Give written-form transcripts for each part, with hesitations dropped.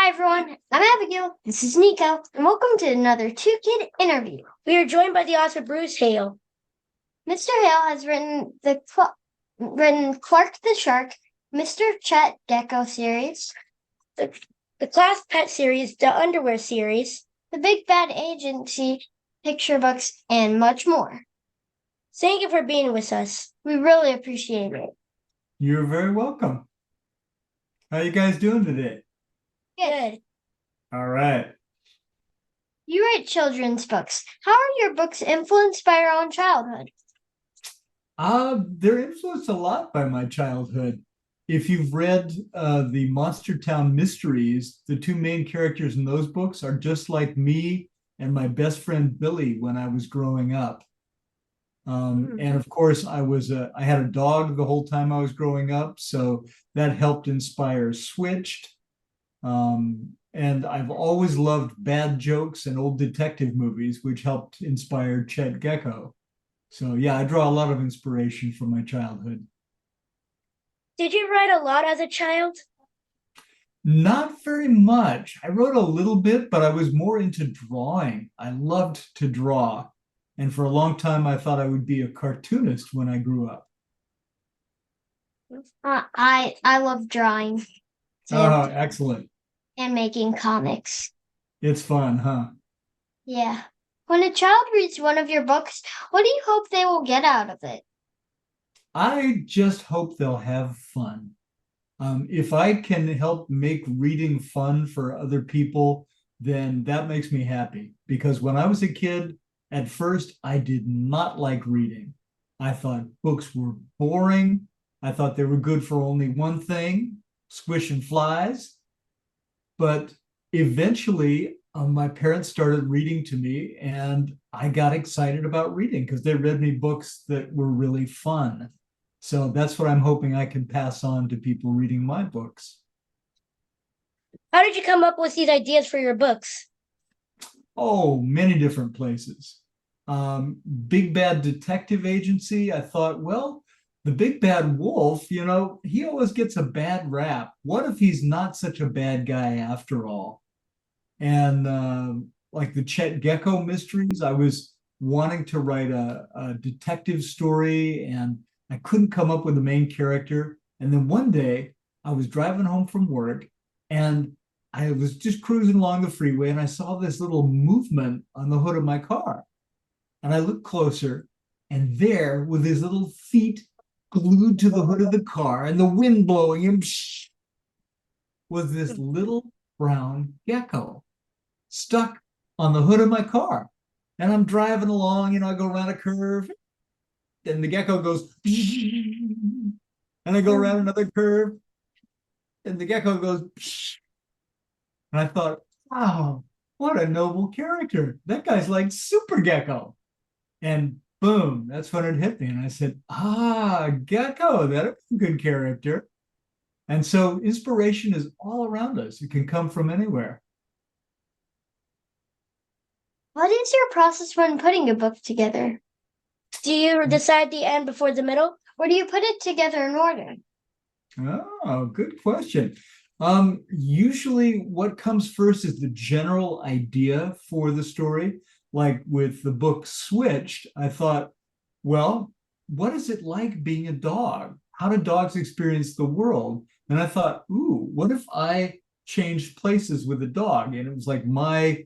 Hi everyone, I'm Abigail. This is Nico, and welcome to another Two Kid interview. We are joined by the author Bruce Hale. Mr. Hale has written Clark the Shark, Mr. Chet Gecko series, The Class Pet series, the Underwear series, the Big Bad Agency picture books, and much more. Thank you for being with us. We really appreciate it. You're very welcome. How you guys doing today? Good. All right. You write children's books. How are your books influenced by your own childhood? They're influenced a lot by my childhood. If you've read the Monster Town Mysteries, the two main characters in those books are just like me and my best friend Billy when I was growing up. And of course, I had a dog the whole time I was growing up, so that helped inspire Switched. And I've always loved bad jokes and old detective movies, which helped inspire Chet Gecko. So yeah, I draw a lot of inspiration from my childhood. Did you write a lot as a child? Not very much. I wrote a little bit, but I was more into drawing. I loved to draw. And for a long time, I thought I would be a cartoonist when I grew up. I love drawing Oh, excellent. and making comics. It's fun, huh? Yeah. When a child reads one of your books, what do you hope they will get out of it? I just hope they'll have fun. If I can help make reading fun for other people, then that makes me happy. Because when I was a kid, at first, I did not like reading. I thought books were boring. I thought they were good for only one thing, squishing flies. But eventually, my parents started reading to me, and I got excited about reading because they read me books that were really fun. So that's what I'm hoping I can pass on to people reading my books. How did you come up with these ideas for your books? Oh, many different places. Big Bad Detective Agency, I thought, well, the big bad wolf, he always gets a bad rap. What if he's not such a bad guy after all? And like the Chet Gecko mysteries, I was wanting to write a detective story, and I couldn't come up with a main character. And then one day I was driving home from work, and I was just cruising along the freeway, and I saw this little movement on the hood of my car. And I looked closer, and there, with his little feet glued to the hood of the car and the wind blowing him, was this little brown gecko stuck on the hood of my car. And I'm driving along, I go around a curve, and the gecko goes, and I go around another curve, and the gecko goes, and I thought, wow, what a noble character. That guy's like Super Gecko. And boom, that's when it hit me. And I said, Gecko, that's a good character. And so inspiration is all around us. It can come from anywhere. What is your process when putting a book together? Do you decide the end before the middle? Or do you put it together in order? Oh, good question. Usually what comes first is the general idea for the story. Like with the book Switched, I thought, well, what is it like being a dog? How do dogs experience the world? And I thought, ooh, what if I changed places with a dog? And it was like my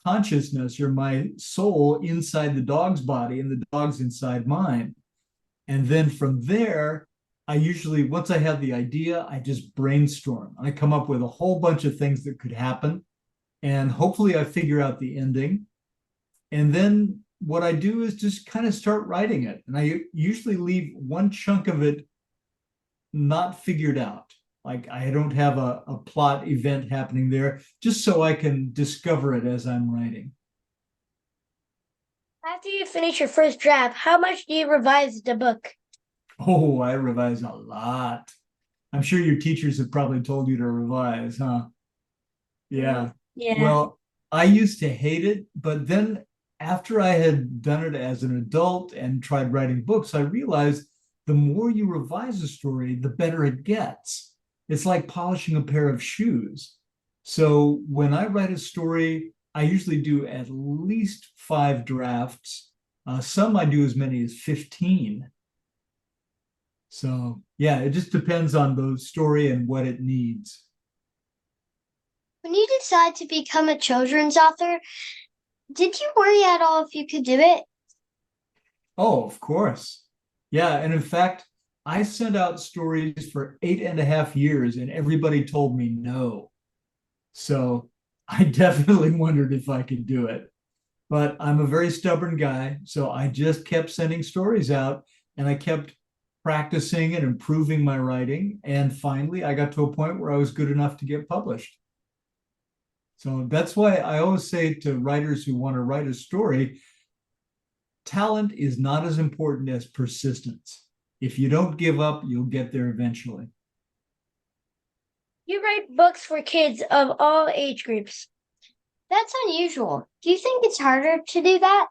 consciousness or my soul inside the dog's body and the dog's inside mine. And then from there, I usually, once I have the idea, I just brainstorm. I come up with a whole bunch of things that could happen. And hopefully I figure out the ending. And then what I do is just kind of start writing it. And I usually leave one chunk of it not figured out. Like I don't have a plot event happening there, just so I can discover it as I'm writing. After you finish your first draft, how much do you revise the book? Oh, I revise a lot. I'm sure your teachers have probably told you to revise, huh? Yeah. Yeah. Well, I used to hate it, but then after I had done it as an adult and tried writing books, I realized the more you revise a story, the better it gets. It's like polishing a pair of shoes. So when I write a story, I usually do at least 5 drafts. Some I do as many as 15. So yeah, it just depends on the story and what it needs. When you decide to become a children's author, did you worry at all if you could do it? Oh, of course. Yeah. And in fact, I sent out stories for 8.5 years and everybody told me no. So I definitely wondered if I could do it. But I'm a very stubborn guy. So I just kept sending stories out and I kept practicing and improving my writing. And finally, I got to a point where I was good enough to get published. So that's why I always say to writers who want to write a story, talent is not as important as persistence. If you don't give up, you'll get there eventually. You write books for kids of all age groups. That's unusual. Do you think it's harder to do that?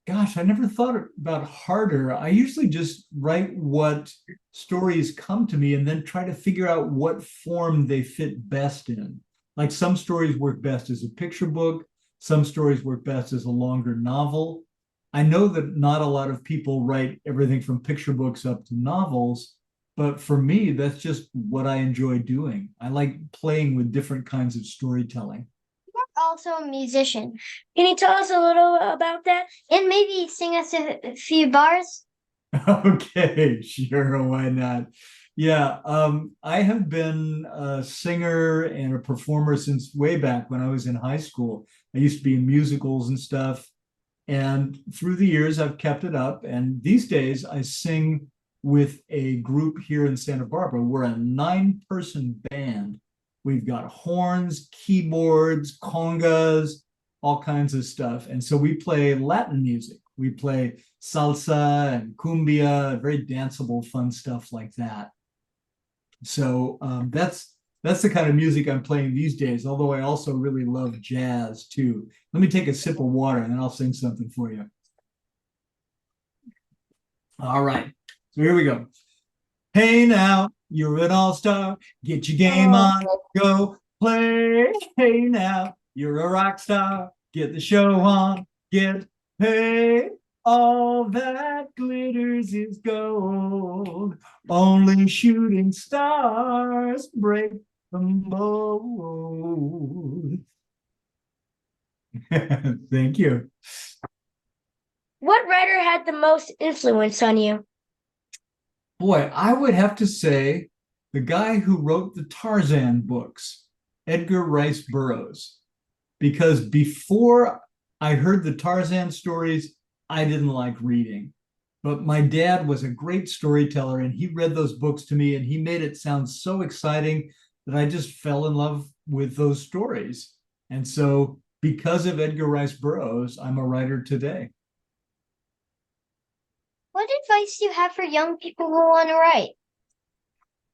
Gosh, I never thought about harder. I usually just write what stories come to me and then try to figure out what form they fit best in. Like some stories work best as a picture book, some stories work best as a longer novel. I know that not a lot of people write everything from picture books up to novels, but for me, that's just what I enjoy doing. I like playing with different kinds of storytelling. You're also a musician. Can you tell us a little about that? And maybe sing us a few bars? Okay, sure, why not? Yeah, I have been a singer and a performer since way back when I was in high school. I used to be in musicals and stuff. And through the years, I've kept it up. And these days, I sing with a group here in Santa Barbara. We're a 9-person band. We've got horns, keyboards, congas, all kinds of stuff. And so we play Latin music. We play salsa and cumbia, very danceable, fun stuff like that. So that's the kind of music I'm playing these days. Although I also really love jazz too. Let me take a sip of water and then I'll sing something for you. All right. So here we go. Hey now, you're an all-star. Get your game on. Go play. Hey now, you're a rock star. Get the show on. Get paid. All that glitters is gold. Only shooting stars break the mold. Thank you. What writer had the most influence on you? Boy, I would have to say the guy who wrote the Tarzan books, Edgar Rice Burroughs, because before I heard the Tarzan stories, I didn't like reading. But my dad was a great storyteller and he read those books to me and he made it sound so exciting that I just fell in love with those stories. And so, because of Edgar Rice Burroughs, I'm a writer today. What advice do you have for young people who want to write?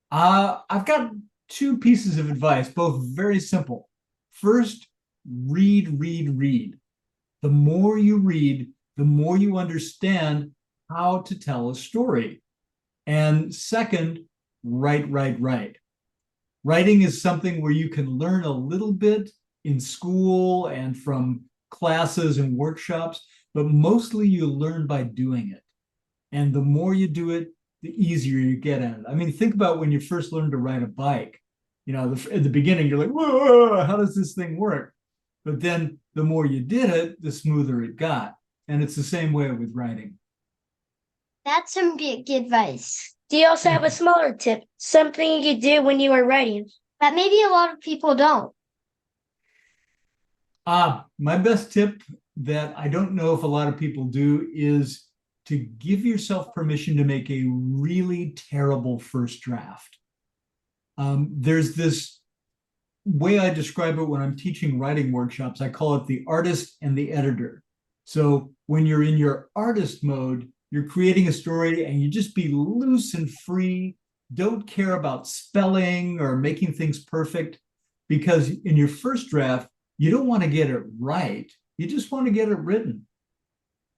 I've got 2 pieces of advice, both very simple. First, read, read, read. The more you read, the more you understand how to tell a story. And second, write, write, write. Writing is something where you can learn a little bit in school and from classes and workshops, but mostly you learn by doing it. And the more you do it, the easier you get at it. I mean, think about when you first learned to ride a bike. At the beginning, you're like, whoa, how does this thing work? But then the more you did it, the smoother it got. And it's the same way with writing. That's some big advice Do you also have a smaller tip? Something you do when you are writing? that maybe a lot of people don't. My best tip that I don't know if a lot of people do is to give yourself permission to make a really terrible first draft. There's this way I describe it when I'm teaching writing workshops. I call it the artist and the editor. So when you're in your artist mode, you're creating a story and you just be loose and free. Don't care about spelling or making things perfect because in your first draft, you don't want to get it right. You just want to get it written.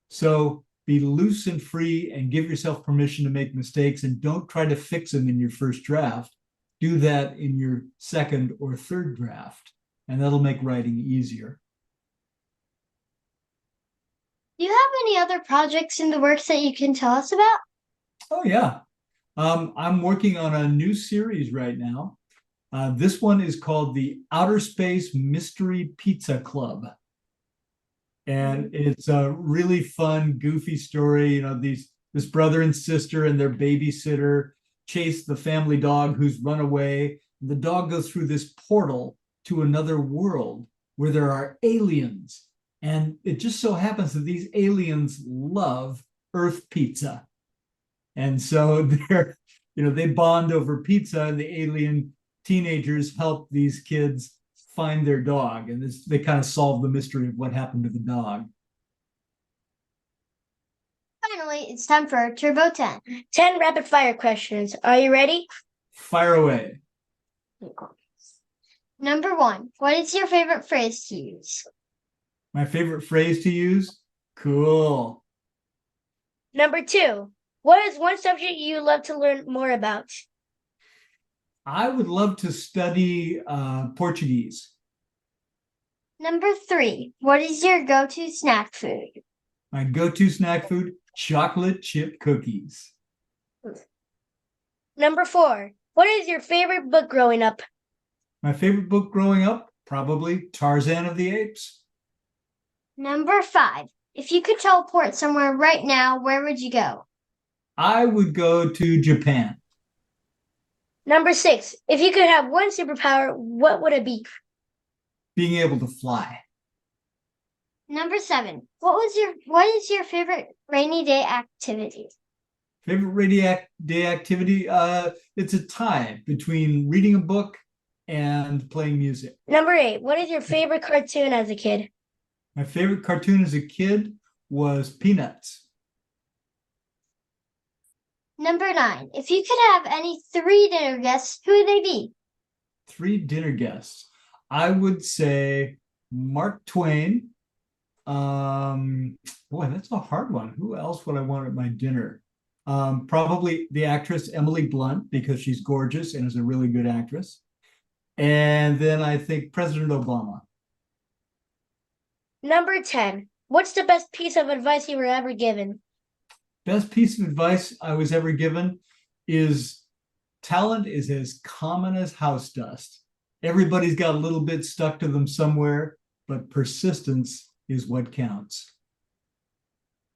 So be loose and free and give yourself permission to make mistakes and don't try to fix them in your first draft. do that in your second or third draft, and that'll make writing easier. Do you have any other projects in the works that you can tell us about? Oh, yeah. I'm working on a new series right now. This one is called the Outer Space Mystery Pizza Club. And it's a really fun, goofy story. This brother and sister and their babysitter chase the family dog who's run away. The dog goes through this portal to another world where there are aliens. And it just so happens that these aliens love Earth pizza. And so they bond over pizza, and the alien teenagers help these kids find their dog, and they kind of solve the mystery of what happened to the dog. Finally, it's time for Turbo 10. 10 rapid fire questions. Are you ready? Fire away. Number 1, what is your favorite phrase to use? My favorite phrase to use? Cool. Number 2, what is one subject you love to learn more about? I would love to study Portuguese. Number 3, what is your go-to snack food? My go-to snack food, chocolate chip cookies. Number 4, what is your favorite book growing up? My favorite book growing up, probably Tarzan of the Apes. Number 5, if you could teleport somewhere right now, where would you go? I would go to Japan. Number 6, if you could have one superpower, what would it be? Being able to fly. Number 7, what is your favorite rainy day activity? Favorite rainy day activity? It's a tie between reading a book and playing music. Number 8, what is your favorite cartoon as a kid? My favorite cartoon as a kid was Peanuts. Number 9, if you could have any 3 dinner guests, who would they be? 3 dinner guests. I would say Mark Twain. Boy, that's a hard one. Who else would I want at my dinner? Probably the actress Emily Blunt, because she's gorgeous and is a really good actress. And then I think President Obama. Number 10, what's the best piece of advice you were ever given? Best piece of advice I was ever given is talent is as common as house dust. Everybody's got a little bit stuck to them somewhere, but persistence is what counts.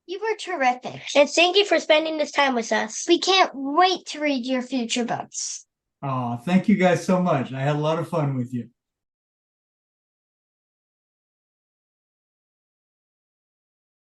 You were terrific. And thank you for spending this time with us. We can't wait to read your future books. Oh, thank you guys so much. I had a lot of fun with you.